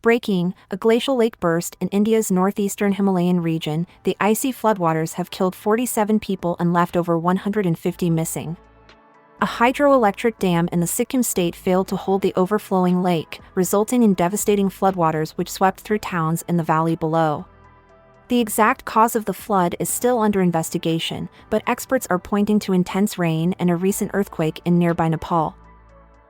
Breaking, a glacial lake burst in India's northeastern Himalayan region. The icy floodwaters have killed 47 people and left over 150 missing. A hydroelectric dam in the Sikkim state failed to hold the overflowing lake, resulting in devastating floodwaters which swept through towns in the valley below. The exact cause of the flood is still under investigation, but experts are pointing to intense rain and a recent earthquake in nearby Nepal.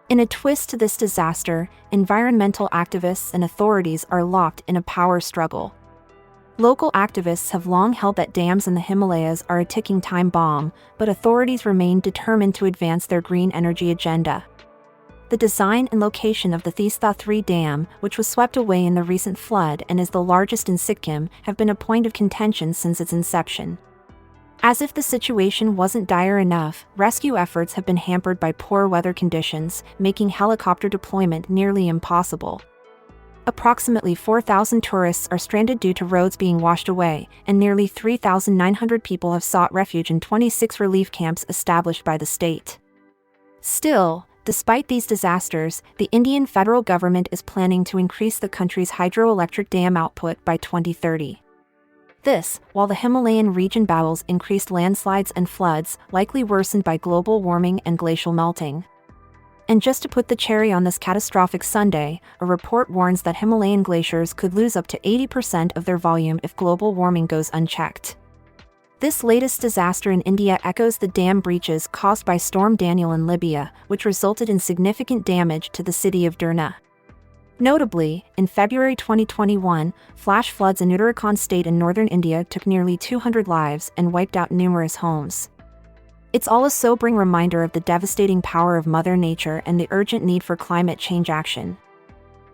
In a twist to this disaster, environmental activists and authorities are locked in a power struggle. Local activists have long held that dams in the Himalayas are a ticking time bomb, but authorities remain determined to advance their green energy agenda. The design and location of the Teesta 3 Dam, which was swept away in the recent flood and is the largest in Sikkim, have been a point of contention since its inception. As if the situation wasn't dire enough, rescue efforts have been hampered by poor weather conditions, making helicopter deployment nearly impossible. Approximately 4,000 tourists are stranded due to roads being washed away, and nearly 3,900 people have sought refuge in 26 relief camps established by the state. Still, despite these disasters, the Indian federal government is planning to increase the country's hydroelectric dam output by 2030. This, while the Himalayan region battles increased landslides and floods, likely worsened by global warming and glacial melting. And just to put the cherry on this catastrophic sundae, a report warns that Himalayan glaciers could lose up to 80% of their volume if global warming goes unchecked. This latest disaster in India echoes the dam breaches caused by Storm Daniel in Libya, which resulted in significant damage to the city of Derna. Notably, in February 2021, flash floods in Uttarakhand state in northern India took nearly 200 lives and wiped out numerous homes. It's all a sobering reminder of the devastating power of Mother Nature and the urgent need for climate change action.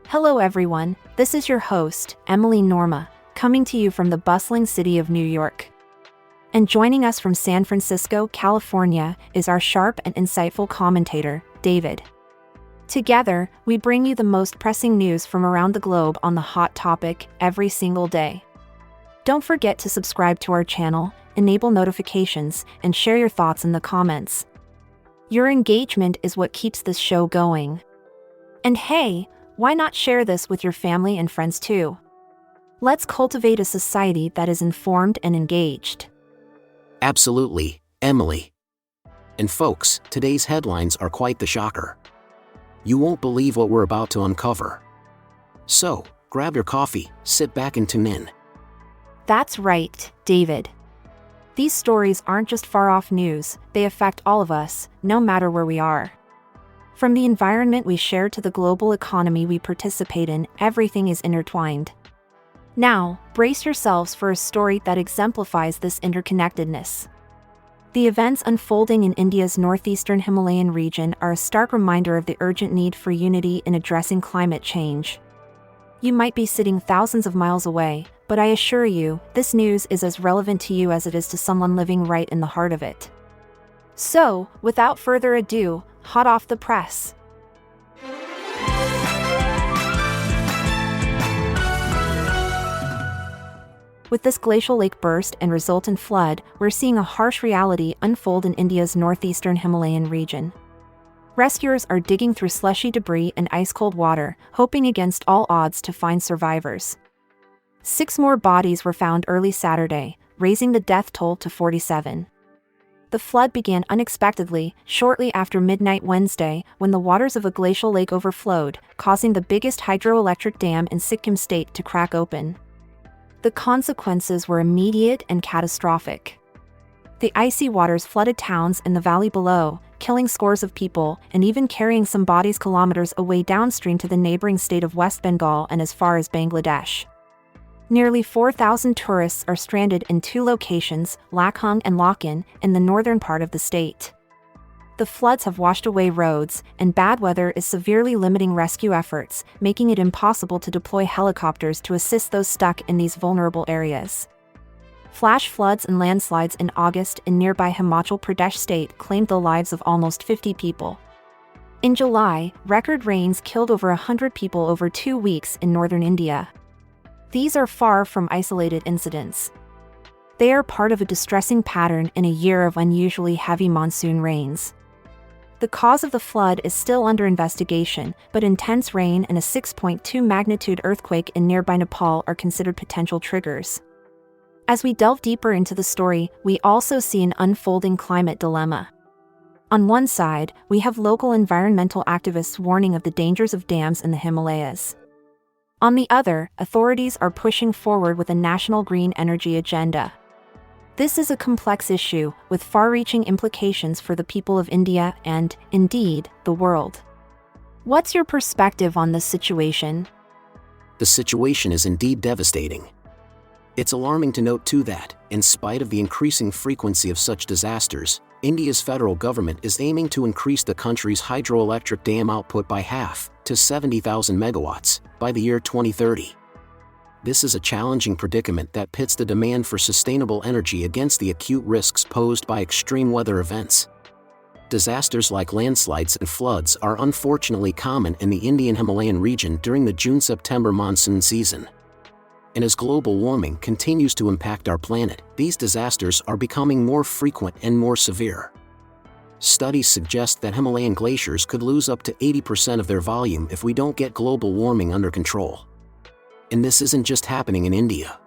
Hello everyone, this is your host, Emily Norma, coming to you from the bustling city of New York. And joining us from San Francisco, California, is our sharp and insightful commentator, David. Together, we bring you the most pressing news from around the globe on the hot topic every single day. Don't forget to subscribe to our channel, enable notifications, and share your thoughts in the comments. Your engagement is what keeps this show going. And hey, why not share this with your family and friends too? Let's cultivate a society that is informed and engaged. Absolutely, Emily. And folks, today's headlines are quite the shocker. You won't believe what we're about to uncover. So, grab your coffee, sit back and tune in. That's right, David. These stories aren't just far-off news, they affect all of us, no matter where we are. From the environment we share to the global economy we participate in, everything is intertwined. Now, brace yourselves for a story that exemplifies this interconnectedness. The events unfolding in India's northeastern Himalayan region are a stark reminder of the urgent need for unity in addressing climate change. You might be sitting thousands of miles away, but I assure you, this news is as relevant to you as it is to someone living right in the heart of it. So, without further ado, hot off the press. With this glacial lake burst and resultant flood, we're seeing a harsh reality unfold in India's northeastern Himalayan region. Rescuers are digging through slushy debris and ice-cold water, hoping against all odds to find survivors. 6 more bodies were found early Saturday, raising the death toll to 47. The flood began unexpectedly, shortly after midnight Wednesday, when the waters of a glacial lake overflowed, causing the biggest hydroelectric dam in Sikkim state to crack open. The consequences were immediate and catastrophic. The icy waters flooded towns in the valley below, killing scores of people and even carrying some bodies kilometers away downstream to the neighboring state of West Bengal and as far as Bangladesh. Nearly 4,000 tourists are stranded in 2 locations, Lakhang and Lakan, in the northern part of the state. The floods have washed away roads, and bad weather is severely limiting rescue efforts, making it impossible to deploy helicopters to assist those stuck in these vulnerable areas. Flash floods and landslides in August in nearby Himachal Pradesh state claimed the lives of almost 50 people. In July, record rains killed over 100 people over 2 weeks in northern India. These are far from isolated incidents. They are part of a distressing pattern in a year of unusually heavy monsoon rains. The cause of the flood is still under investigation, but intense rain and a 6.2 magnitude earthquake in nearby Nepal are considered potential triggers. As we delve deeper into the story, we also see an unfolding climate dilemma. On one side, we have local environmental activists warning of the dangers of dams in the Himalayas. On the other, authorities are pushing forward with a national green energy agenda. This is a complex issue, with far-reaching implications for the people of India and, indeed, the world. What's your perspective on this situation? The situation is indeed devastating. It's alarming to note too that, in spite of the increasing frequency of such disasters, India's federal government is aiming to increase the country's hydroelectric dam output by half, to 70,000 megawatts, by the year 2030. This is a challenging predicament that pits the demand for sustainable energy against the acute risks posed by extreme weather events. Disasters like landslides and floods are unfortunately common in the Indian Himalayan region during the June-September monsoon season. And as global warming continues to impact our planet, these disasters are becoming more frequent and more severe. Studies suggest that Himalayan glaciers could lose up to 80% of their volume if we don't get global warming under control. And this isn't just happening in India.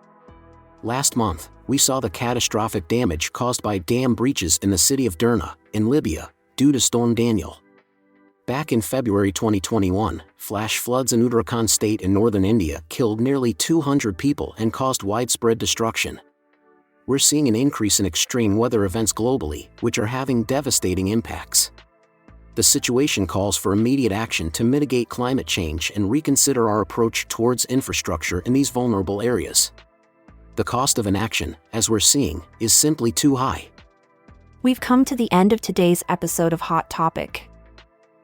Last month, we saw the catastrophic damage caused by dam breaches in the city of Derna, in Libya, due to Storm Daniel. Back in February 2021, flash floods in Uttarakhand state in northern India killed nearly 200 people and caused widespread destruction. We're seeing an increase in extreme weather events globally, which are having devastating impacts. The situation calls for immediate action to mitigate climate change and reconsider our approach towards infrastructure in these vulnerable areas. The cost of inaction, as we're seeing, is simply too high. We've come to the end of today's episode of Hot Topic.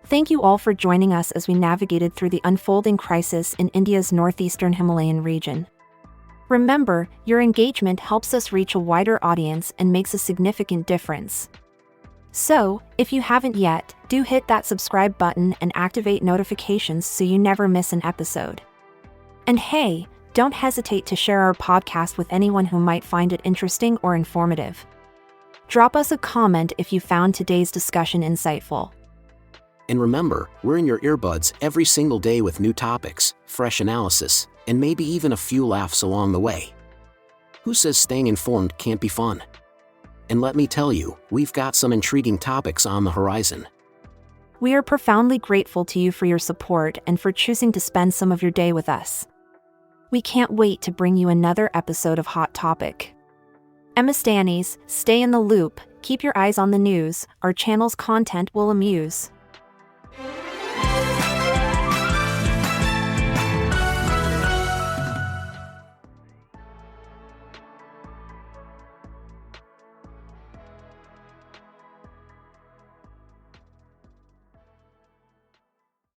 Thank you all for joining us as we navigated through the unfolding crisis in India's northeastern Himalayan region. Remember, your engagement helps us reach a wider audience and makes a significant difference. So, if you haven't yet, do hit that subscribe button and activate notifications so you never miss an episode. And hey, don't hesitate to share our podcast with anyone who might find it interesting or informative. Drop us a comment if you found today's discussion insightful. And remember, we're in your earbuds every single day with new topics, fresh analysis, and maybe even a few laughs along the way. Who says staying informed can't be fun? And let me tell you, we've got some intriguing topics on the horizon. We are profoundly grateful to you for your support and for choosing to spend some of your day with us. We can't wait to bring you another episode of Hot Topic. Emma Stannies, stay in the loop, keep your eyes on the news, our channel's content will amuse.